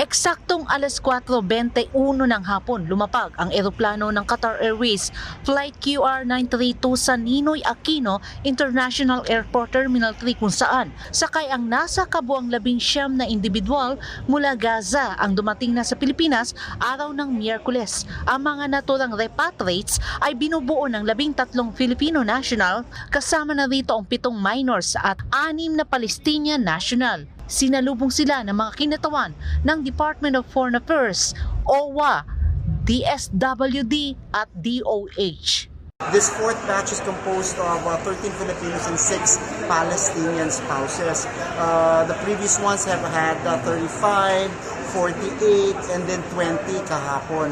Eksaktong alas 4:21 ng hapon, lumapag ang eroplano ng Qatar Airways Flight QR932 sa Ninoy Aquino International Airport Terminal 3 kung saan sakay ang nasa kabuang 19 na individual mula Gaza ang dumating na sa Pilipinas araw ng Miyerkules. Ang mga naturang repatriates ay binubuo ng 13 Filipino national, kasama na rito ang 7 minors at 6 na Palestinian national. Sinalubong sila ng mga kinatawan ng Department of Foreign Affairs, OWA, DSWD at DOH. This fourth batch is composed of 13 Filipinos and 6 Palestinian spouses. The previous ones have had 35, 48, and then 20 kahapon.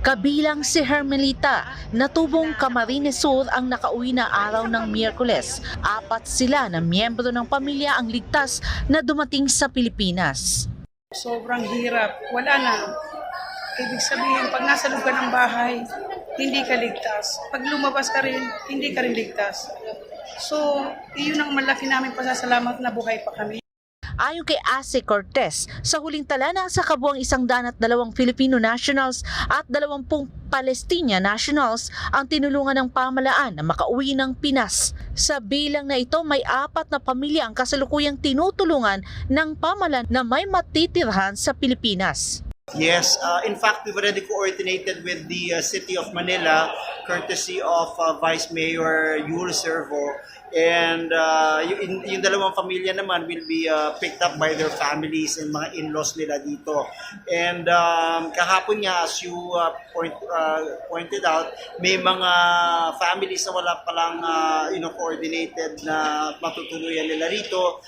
Kabilang si Hermelita, na tubong Camarines Sur ang nakauwi na araw ng Miyerkules. 4 sila na miyembro ng pamilya ang ligtas na dumating sa Pilipinas. Sobrang hirap. Wala na. Ibig sabihin, pag nasa loob ka ng bahay, hindi ka ligtas. Pag lumabas ka rin, hindi ka rin ligtas. So, iyon ang malaki namin pasasalamat na buhay pa kami. Ayon kay Ase Cortez, sa huling tala nasa kabuang 102 Filipino nationals at 20 Palestinian nationals ang tinulungan ng pamahalaan na makauwi ng Pinas. Sa bilang na ito, may 4 na pamilya ang kasalukuyang tinutulungan ng pamahalaan na may matitirhan sa Pilipinas. Yes, in fact, we've already coordinated with the City of Manila, courtesy of Vice Mayor Yul Servo. And yung dalawang pamilya naman will be picked up by their families and mga in-laws nila dito. And kahapon nga, as you pointed out, may mga families na wala palang coordinated na matutuluyan nila rito.